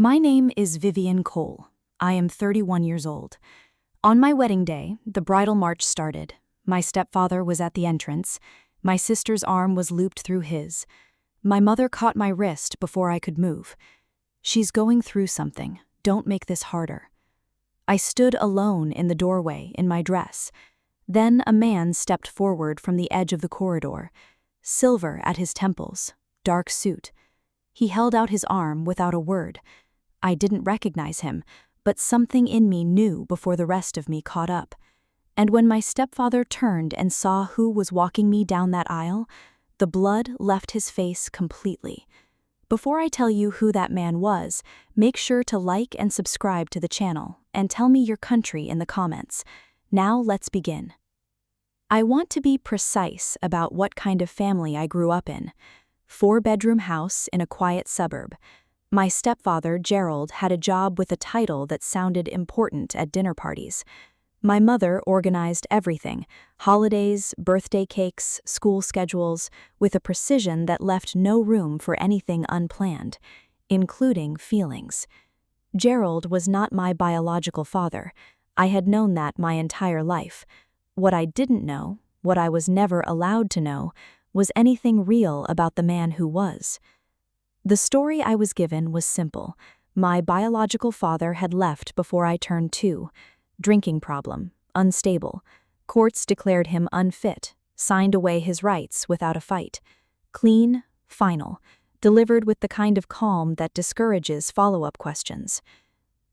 My name is Vivian Cole. I am 31 years old. On my wedding day, the bridal march started. My stepfather was at the entrance. My sister's arm was looped through his. My mother caught my wrist before I could move. "She's going through something. Don't make this harder." I stood alone in the doorway in my dress. Then a man stepped forward from the edge of the corridor, silver at his temples, dark suit. He held out his arm without a word. I didn't recognize him, but something in me knew before the rest of me caught up. And when my stepfather turned and saw who was walking me down that aisle, the blood left his face completely. Before I tell you who that man was, make sure to like and subscribe to the channel, and tell me your country in the comments. Now let's begin. I want to be precise about what kind of family I grew up in. 4-bedroom house in a quiet suburb. My stepfather, Gerald, had a job with a title that sounded important at dinner parties. My mother organized everything: holidays, birthday cakes, school schedules, with a precision that left no room for anything unplanned, including feelings. Gerald was not my biological father. I had known that my entire life. What I didn't know, what I was never allowed to know, was anything real about the man who was. The story I was given was simple. My biological father had left before I turned 2. Drinking problem, unstable. Courts declared him unfit, signed away his rights without a fight. Clean, final, delivered with the kind of calm that discourages follow-up questions.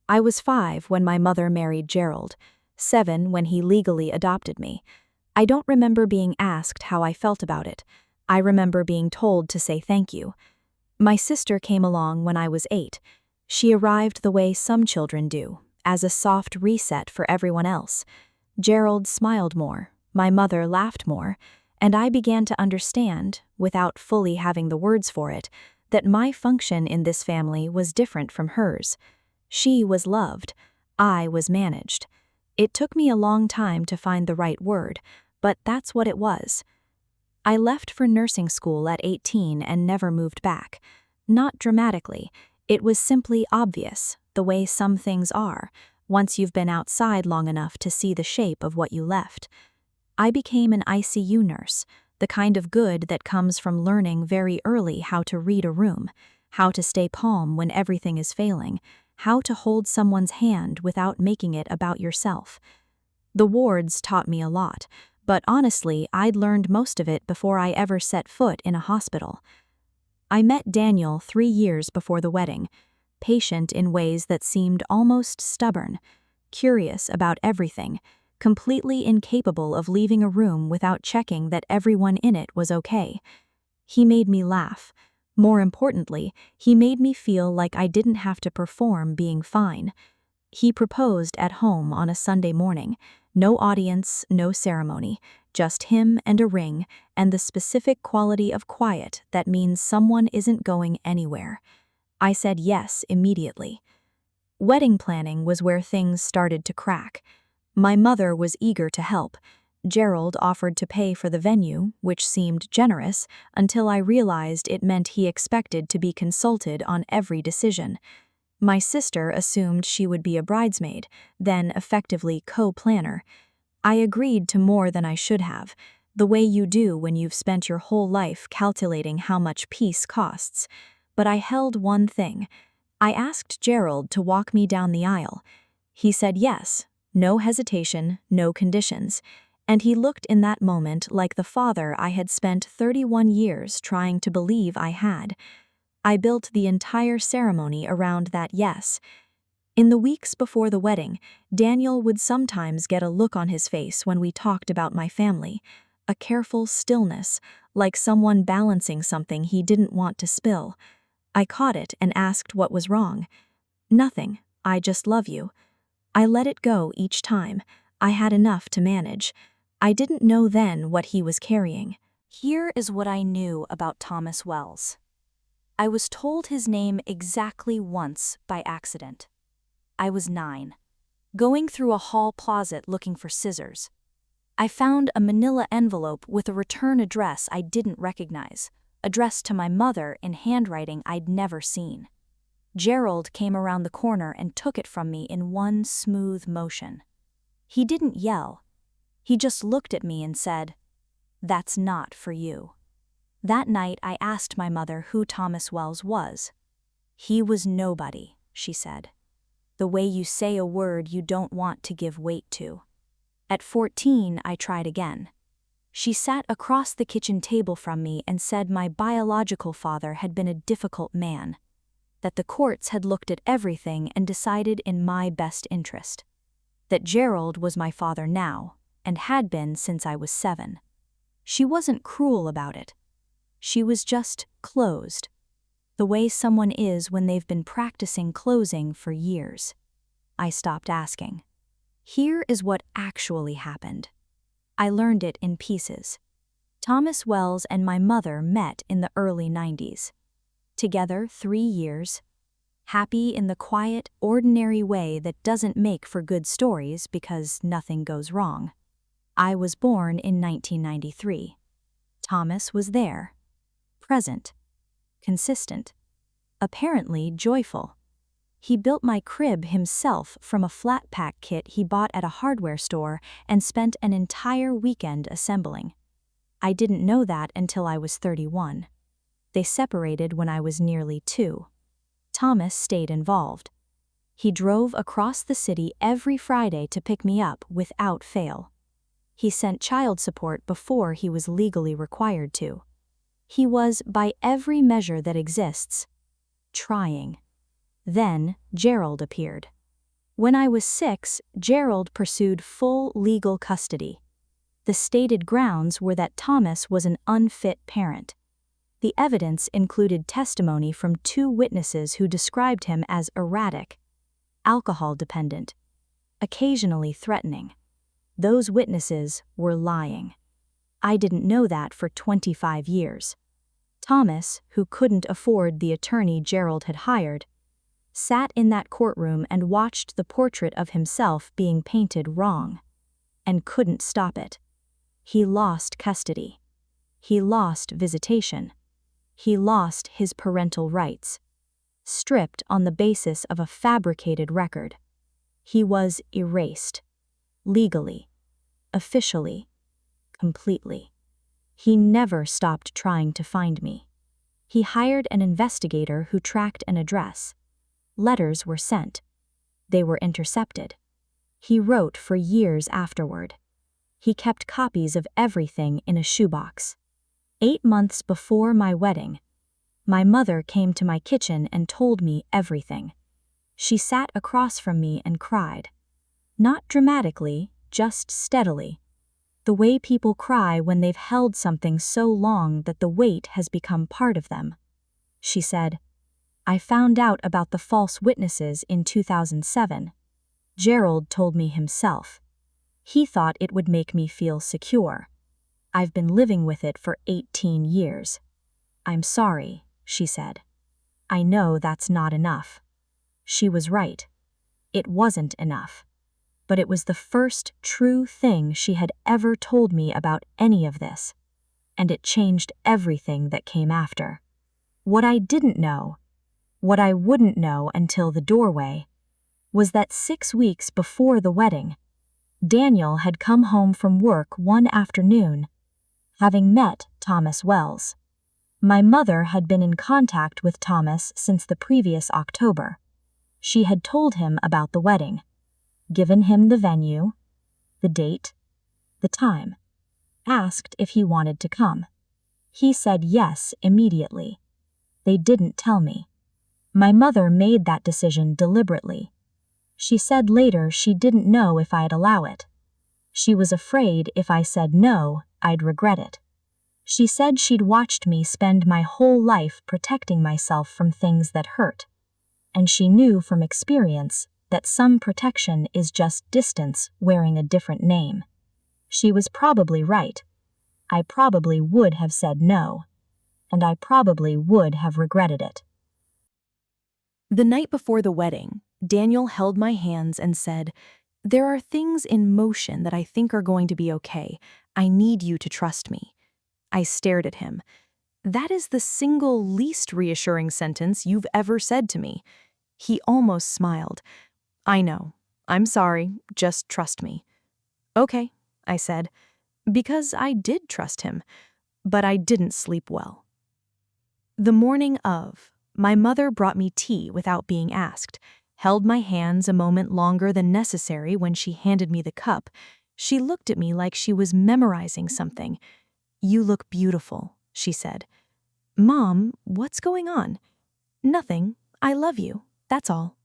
I was 5 when my mother married Gerald, 7 when he legally adopted me. I don't remember being asked how I felt about it. I remember being told to say thank you. My sister came along when I was 8. She arrived the way some children do, as a soft reset for everyone else. Gerald smiled more, my mother laughed more, and I began to understand, without fully having the words for it, that my function in this family was different from hers. She was loved, I was managed. It took me a long time to find the right word, but that's what it was. I left for nursing school at 18 and never moved back. Not dramatically, it was simply obvious, the way some things are, once you've been outside long enough to see the shape of what you left. I became an ICU nurse, the kind of good that comes from learning very early how to read a room, how to stay calm when everything is failing, how to hold someone's hand without making it about yourself. The wards taught me a lot, but honestly, I'd learned most of it before I ever set foot in a hospital. I met Daniel 3 years before the wedding, patient in ways that seemed almost stubborn, curious about everything, completely incapable of leaving a room without checking that everyone in it was okay. He made me laugh. More importantly, he made me feel like I didn't have to perform being fine. He proposed at home on a Sunday morning. No audience, no ceremony, just him and a ring, and the specific quality of quiet that means someone isn't going anywhere. I said yes immediately. Wedding planning was where things started to crack. My mother was eager to help. Gerald offered to pay for the venue, which seemed generous, until I realized it meant he expected to be consulted on every decision. My sister assumed she would be a bridesmaid, then effectively co-planner. I agreed to more than I should have, the way you do when you've spent your whole life calculating how much peace costs. But I held one thing. I asked Gerald to walk me down the aisle. He said yes, no hesitation, no conditions, and he looked in that moment like the father I had spent 31 years trying to believe I had. I built the entire ceremony around that yes. In the weeks before the wedding, Daniel would sometimes get a look on his face when we talked about my family, a careful stillness, like someone balancing something he didn't want to spill. I caught it and asked what was wrong. Nothing, I just love you. I let it go each time. I had enough to manage. I didn't know then what he was carrying. Here is what I knew about Thomas Wells. I was told his name exactly once by accident. I was 9, going through a hall closet looking for scissors. I found a manila envelope with a return address I didn't recognize, addressed to my mother in handwriting I'd never seen. Gerald came around the corner and took it from me in one smooth motion. He didn't yell. He just looked at me and said, "That's not for you." That night I asked my mother who Thomas Wells was. "He was nobody," she said. "The way you say a word you don't want to give weight to." At 14, I tried again. She sat across the kitchen table from me and said my biological father had been a difficult man, that the courts had looked at everything and decided in my best interest, that Gerald was my father now, and had been since I was 7. She wasn't cruel about it. She was just closed, the way someone is when they've been practicing closing for years. I stopped asking. Here is what actually happened. I learned it in pieces. Thomas Wells and my mother met in the early 90s. Together 3 years. Happy in the quiet, ordinary way that doesn't make for good stories because nothing goes wrong. I was born in 1993. Thomas was there. Present. Consistent. Apparently joyful. He built my crib himself from a flat pack kit he bought at a hardware store and spent an entire weekend assembling. I didn't know that until I was 31. They separated when I was nearly 2. Thomas stayed involved. He drove across the city every Friday to pick me up without fail. He sent child support before he was legally required to. He was, by every measure that exists, trying. Then Gerald appeared. When I was 6, Gerald pursued full legal custody. The stated grounds were that Thomas was an unfit parent. The evidence included testimony from 2 witnesses who described him as erratic, alcohol-dependent, occasionally threatening. Those witnesses were lying. I didn't know that for 25 years. Thomas, who couldn't afford the attorney Gerald had hired, sat in that courtroom and watched the portrait of himself being painted wrong, and couldn't stop it. He lost custody. He lost visitation. He lost his parental rights. Stripped on the basis of a fabricated record. He was erased. Legally. Officially. Completely. He never stopped trying to find me. He hired an investigator who tracked an address. Letters were sent. They were intercepted. He wrote for years afterward. He kept copies of everything in a shoebox. 8 months before my wedding, my mother came to my kitchen and told me everything. She sat across from me and cried. Not dramatically, just steadily. The way people cry when they've held something so long that the weight has become part of them. She said, "I found out about the false witnesses in 2007. Gerald told me himself. He thought it would make me feel secure. I've been living with it for 18 years. I'm sorry," she said. "I know that's not enough." She was right. It wasn't enough. But it was the first true thing she had ever told me about any of this. And it changed everything that came after. What I didn't know, what I wouldn't know until the doorway, was that 6 weeks before the wedding, Daniel had come home from work one afternoon, having met Thomas Wells. My mother had been in contact with Thomas since the previous October. She had told him about the wedding, given him the venue, the date, the time, asked if he wanted to come. He said yes immediately. They didn't tell me. My mother made that decision deliberately. She said later she didn't know if I'd allow it. She was afraid if I said no, I'd regret it. She said she'd watched me spend my whole life protecting myself from things that hurt, and she knew from experience that some protection is just distance wearing a different name. She was probably right. I probably would have said no, and I probably would have regretted it. The night before the wedding, Daniel held my hands and said, "There are things in motion that I think are going to be okay. I need you to trust me." I stared at him. That is the single least reassuring sentence you've ever said to me. He almost smiled. I know. I'm sorry. Just trust me. Okay, I said, because I did trust him, but I didn't sleep well. The morning of, my mother brought me tea without being asked, held my hands a moment longer than necessary when she handed me the cup. She looked at me like she was memorizing something. You look beautiful, she said. Mom, what's going on? Nothing. I love you. That's all.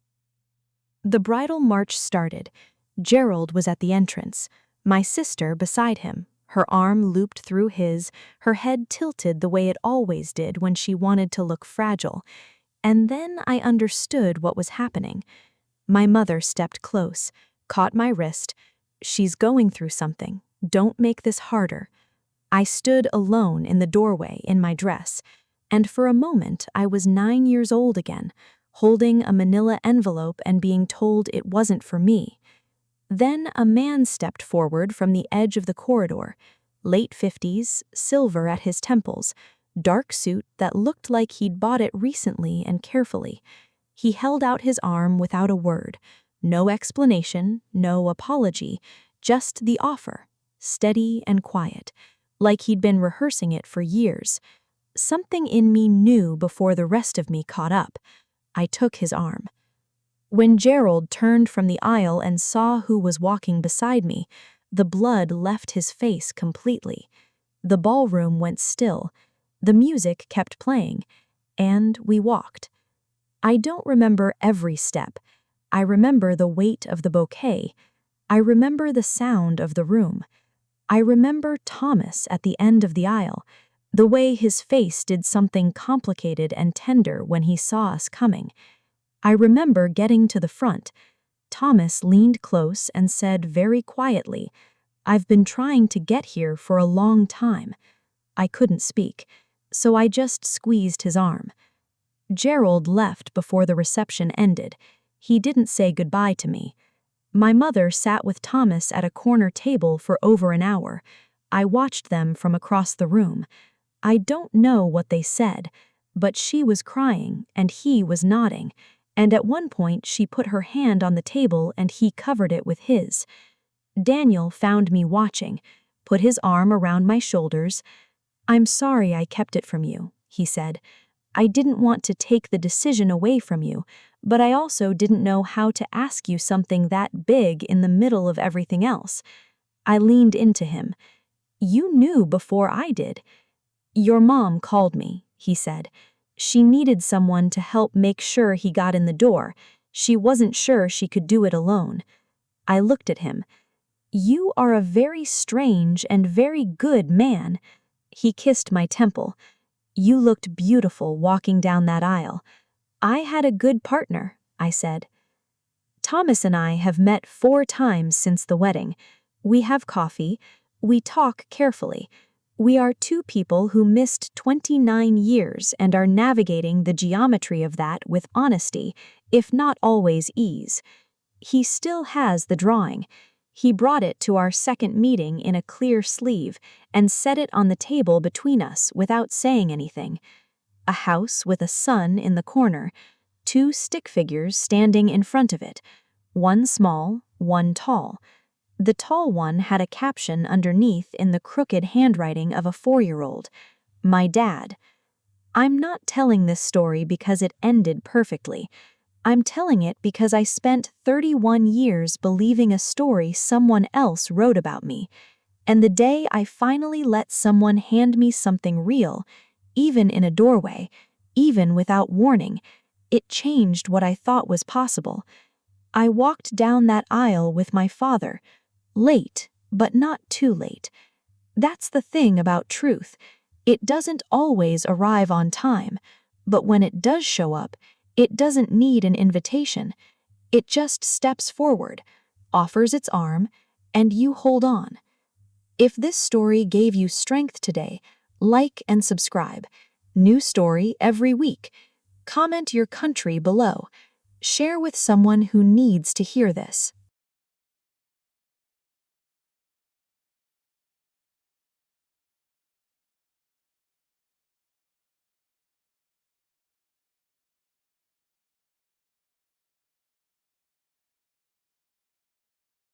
The bridal march started. Gerald was at the entrance, my sister beside him, her arm looped through his, her head tilted the way it always did when she wanted to look fragile. And then I understood what was happening. My mother stepped close, caught my wrist. She's going through something. Don't make this harder. I stood alone in the doorway in my dress, and for a moment I was 9 years old again, holding a manila envelope and being told it wasn't for me. Then a man stepped forward from the edge of the corridor, late 50s, silver at his temples, dark suit that looked like he'd bought it recently and carefully. He held out his arm without a word, no explanation, no apology, just the offer, steady and quiet, like he'd been rehearsing it for years. Something in me knew before the rest of me caught up. I took his arm. When Gerald turned from the aisle and saw who was walking beside me, the blood left his face completely. The ballroom went still. The music kept playing, and we walked. I don't remember every step. I remember the weight of the bouquet. I remember the sound of the room. I remember Thomas at the end of the aisle, the way his face did something complicated and tender when he saw us coming. I remember getting to the front. Thomas leaned close and said very quietly, "I've been trying to get here for a long time." I couldn't speak, so I just squeezed his arm. Gerald left before the reception ended. He didn't say goodbye to me. My mother sat with Thomas at a corner table for over an hour. I watched them from across the room. I don't know what they said, but she was crying and he was nodding, and at one point she put her hand on the table and he covered it with his. Daniel found me watching, put his arm around my shoulders. "I'm sorry I kept it from you," he said. "I didn't want to take the decision away from you, but I also didn't know how to ask you something that big in the middle of everything else." I leaned into him. "You knew before I did." "Your mom called me," he said. "She needed someone to help make sure he got in the door. She wasn't sure she could do it alone." I looked at him. "You are a very strange and very good man." He kissed my temple. "You looked beautiful walking down that aisle." "I had a good partner," I said. Thomas and I have met 4 times since the wedding. We have coffee. We talk carefully. We are 2 people who missed 29 years and are navigating the geometry of that with honesty, if not always ease. He still has the drawing. He brought it to our second meeting in a clear sleeve and set it on the table between us without saying anything. A house with a sun in the corner, 2 stick figures standing in front of it, one small, one tall. The tall one had a caption underneath in the crooked handwriting of a 4-year-old, "My dad." I'm not telling this story because it ended perfectly. I'm telling it because I spent 31 years believing a story someone else wrote about me. And the day I finally let someone hand me something real, even in a doorway, even without warning, it changed what I thought was possible. I walked down that aisle with my father, late, but not too late. That's the thing about truth. It doesn't always arrive on time, but when it does show up, it doesn't need an invitation. It just steps forward, offers its arm, and you hold on. If this story gave you strength today, like and subscribe. New story every week. Comment your country below. Share with someone who needs to hear this.